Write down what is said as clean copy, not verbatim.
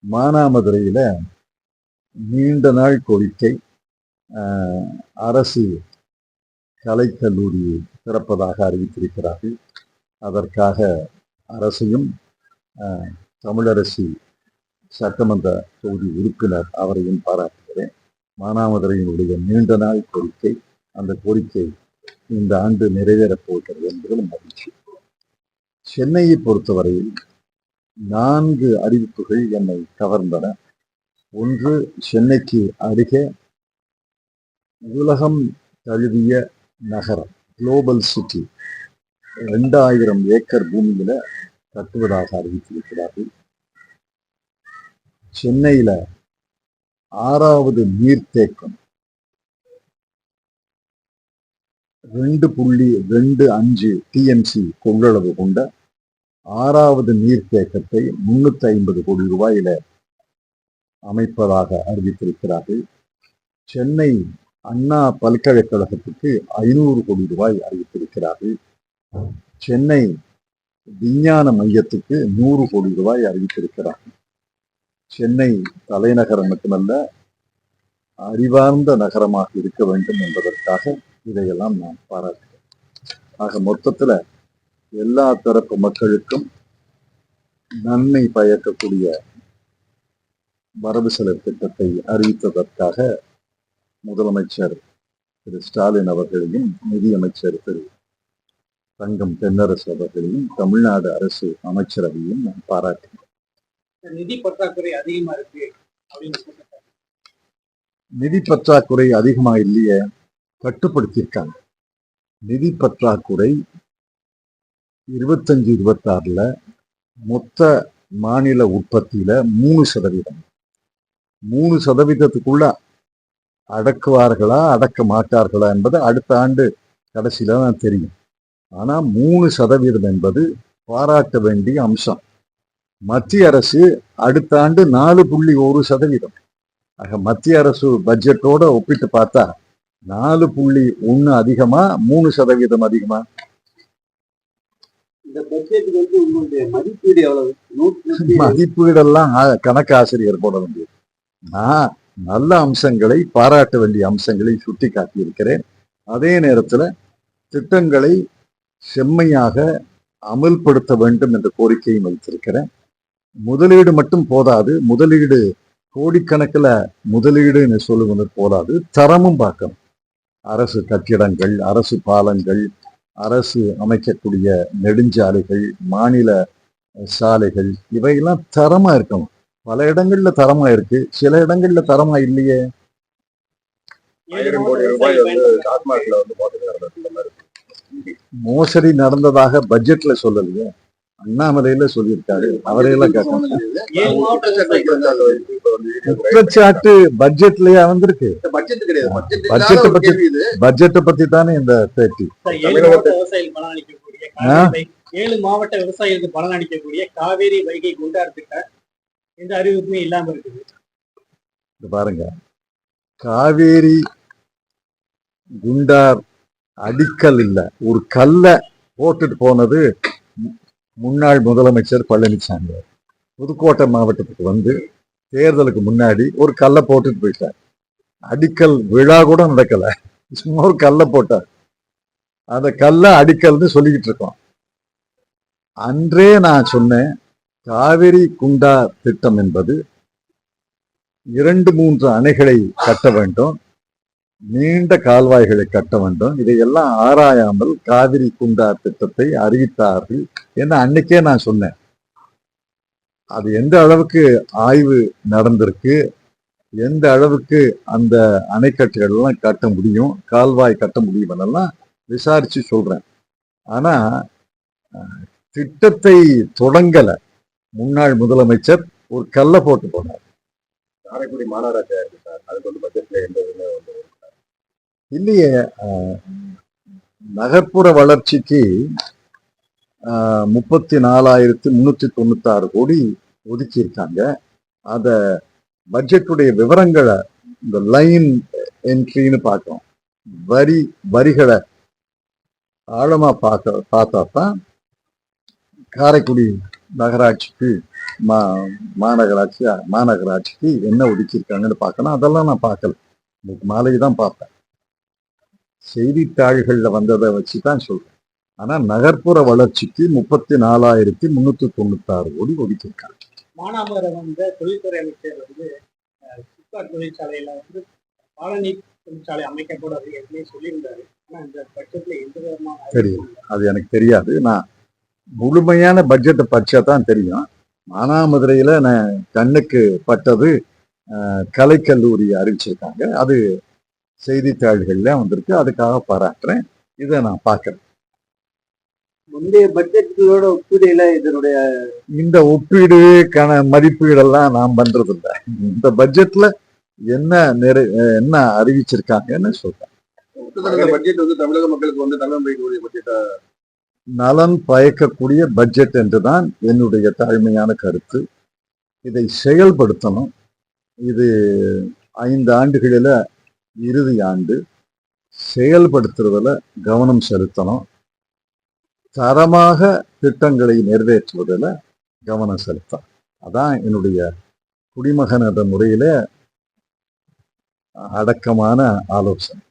மானாமதுரையில நீண்ட நாள் கோரிக்கை அரசு கலைக்கல்லூரி திறப்பதாக அறிவித்திருக்கிறார்கள். அதற்காக அரசையும் தமிழரசி சட்டமன்ற தொகுதி உறுப்பினர் அவரையும் பாராட்டுகிறேன். மானாமதுரையினுடைய நீண்ட நாள் கோரிக்கை, அந்த கோரிக்கை இந்த ஆண்டு நிறைவேறப் போகிறது என்பதில் மகிழ்ச்சி. சென்னையை பொறுத்தவரையில் 4 அறிவிப்புகள் என்னை கவர்ந்தன. ஒன்று, சென்னைக்கு அருகே உலகம் தழுவிய நகரம், குளோபல் சிட்டி, 2000 ஏக்கர் பூமியில கட்டுவதாக அறிவித்திருக்கிறார்கள். சென்னையில 6வது நீர்த்தேக்கம் 2.25 டிஎம்சி கொள்ளளவு கொண்ட 6வது நீர்த்தேக்கத்தை 350 கோடி ரூபாயில அமைப்பதாக அறிவித்திருக்கிறார்கள். சென்னை அண்ணா பல்கலைக்கழகத்துக்கு 500 கோடி ரூபாய் அறிவித்திருக்கிறார்கள். சென்னை விஞ்ஞான மையத்துக்கு 100 கோடி ரூபாய் அறிவித்திருக்கிறார்கள். சென்னை தலைநகரம் மட்டுமல்ல, அறிவார்ந்த நகரமாக இருக்க வேண்டும் என்பதற்காக இதையெல்லாம் நான் பாராட்டுகிறேன். ஆக மொத்தத்துல எல்லா தரப்பு மக்களுக்கும் நன்மை பயக்கக்கூடிய வரவு செலவு திட்டத்தை அறிவித்ததற்காக முதலமைச்சர் திரு ஸ்டாலின் அவர்களையும் நிதியமைச்சர் திரு தங்கம் தென்னரசு அவர்களையும் தமிழ்நாடு அரசு அமைச்சரவையும் நான் பாராட்டினேன். நிதி பற்றாக்குறை அதிகமா இருக்கு அப்படின்னு. நிதி பற்றாக்குறை அதிகமா இல்லையே, கட்டுப்படுத்தியிருக்காங்க. நிதி பற்றாக்குறை 25-26ல மொத்த மாநில உற்பத்தியில 3%. 3%த்துக்குள்ள அடக்குவார்களா அடக்க மாட்டார்களா என்பது அடுத்த ஆண்டு கடைசியில தான் தெரியும். ஆனா 3% என்பது பாராட்ட வேண்டிய அம்சம். மத்திய அரசு அடுத்த ஆண்டு 4.1%. ஆக மத்திய அரசு பட்ஜெட்டோட ஒப்பிட்டு பார்த்தா 4.1 அதிகமா 3% அதிகமா? இந்த பட்ஜெட்டுக்கு உங்களுடைய மதிப்பீடு எவ்வளவு? மதிப்பீடெல்லாம் கணக்கு ஆசிரியர் போட வேண்டியது. நான் நல்ல அம்சங்களை, பாராட்ட வேண்டிய அம்சங்களை சுட்டி காட்டியிருக்கிறேன். அதே நேரத்துல திட்டங்களை செம்மையாக அமல்படுத்த வேண்டும் என்ற கோரிக்கையும் வைத்திருக்கிறேன். முதலீடு மட்டும் போதாது, முதலீடு கோடிக்கணக்கில் முதலீடுன்னு சொல்லுவது போதாது, தரமும் பார்க்கணும். அரசு கட்டிடங்கள், அரசு பாலங்கள், அரசு அமைக்கக்கூடிய நெடுஞ்சாலைகள், மாநில சாலைகள், இவையெல்லாம் தரமா இருக்கணும். பல இடங்கள்ல தரமா இருக்கு, சில இடங்கள்ல தரமா இல்லையே. 1000 கோடி ரூபாய் மோசடி நடந்ததாக பட்ஜெட்ல சொல்லலையே, அண்ணாமலையில சொல்லியிருக்காரு. அவரையெல்லாம் கேட்கணும். குற்றச்சாட்டு பட்ஜெட்லயா வந்திருக்கு? பட்ஜெட்டை பத்தி தானே இந்த பேட்டி. 7 மாவட்ட விவசாயிகளுக்கு பலன் அளிக்கக்கூடிய காவேரி வைகை குண்டார் திட்டம் எந்த அறிவிப்புமே இல்லாம இருக்குது. பாருங்க, காவேரி குண்டார் அடிக்கல் இல்ல, ஒரு கல்ல போட்டுட்டு போனது முன்னாள் முதலமைச்சர் பழனிசாமி. புதுக்கோட்டை மாவட்டத்துக்கு வந்து தேர்தலுக்கு முன்னாடி ஒரு கல்லை போட்டுட்டு போயிட்டார். அடிக்கல் விழா கூட நடக்கல, சும்மா ஒரு கல்லை போட்டார். அந்த கல்ல அடிக்கல்னு சொல்லிக்கிட்டு இருக்கோம். அன்றே நான் சொன்னேன், காவிரி குண்டா திட்டம் என்பது 2-3 அணைகளை கட்ட வேண்டும், நீண்ட கால்வாய்களை கட்ட வேண்டும். இதையெல்லாம் ஆராயாமல் காவிரி குண்டா திட்டத்தை அறிவித்தார்கள் என்று அன்னைக்கே நான் சொன்னேன். அது எந்த அளவுக்கு ஆய்வு நடந்திருக்கு, எந்த அளவுக்கு அந்த அணைக்கட்டுகள் எல்லாம் கட்ட முடியும், கால்வாய் கட்ட முடியும் எல்லாம் விசாரிச்சு சொல்றேன். ஆனா திட்டத்தை தொடங்கல. முன்னாள் முதலமைச்சர் ஒரு கல்ல போட்டு போனார். காரைக்குடி மாநகராட்சி அதுக்கு பட்ஜெட்ல எந்த இல்லையே. நகர்ப்புற வளர்ச்சிக்கு 34,396 கோடி ஒதுக்கி இருக்காங்க. அத பட்ஜெட்டுடைய விவரங்களை, இந்த லைன் என்ட்ரின்னு பார்க்கணும், வரிகளை ஆழமா பார்த்தா தான் காரைக்குடி நகராட்சிக்கு மாநகராட்சிக்கு என்ன ஒதுக்கியிருக்காங்கன்னு பார்க்கணும். அதெல்லாம் நான் பார்க்கல. இன்னைக்கு மாலைக்கு தான் பார்ப்பேன். செய்தித்தாள்கள்ல வந்ததை வச்சுதான் சொல்றேன். ஆனா நகர்ப்புற வளர்ச்சிக்கு 34,396 கோடி ஒதுக்கியிருக்காங்க. மானாமதுரை வந்த தொழில்துறை அமைச்சர் வந்து சிப்காட் தொழிற்சாலையில வந்து காலனி தொழிற்சாலை அமைக்கப்படும் அப்படின்னு ஏற்கனவே சொல்லியிருந்தாரு. ஆனா இந்த பட்ஜெட்ல எந்த விதமான தெரியும், அது எனக்கு தெரியாது. நான் முழுமையான பட்ஜெட்டை படிச்சா தான் தெரியும். மானாமதுரையில நான் கண்ணுக்கு பட்டது கலைக்கல்லூரி அறிவிச்சிருக்காங்க. அது செய்தித்தாள்கள்ல வந்திருக்கு. அதுக்காக பாராட்டுறேன். இதை நான் பார்க்கறேன். முந்தைய பட்ஜெட்டுகளோட ஒப்பீடுல இதனுடைய இந்த ஒப்பீடு மதிப்பீடெல்லாம் நான் பண்றது இல்லை. இந்த பட்ஜெட்ல என்ன அறிவிச்சிருக்காங்கன்னு சொல்றேன். பட்ஜெட் வந்து தமிழக மக்களுக்கு வந்து நலன் பயக்கக்கூடிய பட்ஜெட்டா நலன் பயக்கக்கூடிய பட்ஜெட் என்றுதான் என்னுடைய தாழ்மையான கருத்து. இதை செயல்படுத்தணும். இது 5 ஆண்டுகளில இறுதி ஆண்டு. செயல்படுத்துறதுல கவனம் செலுத்தணும். தரமாக திட்டங்களை நிறைவேற்றுவதில் கவனம் செலுத்தணும். அதான் என்னுடைய குடிமகன் என்ற முறையில அடக்கமான ஆலோசனை.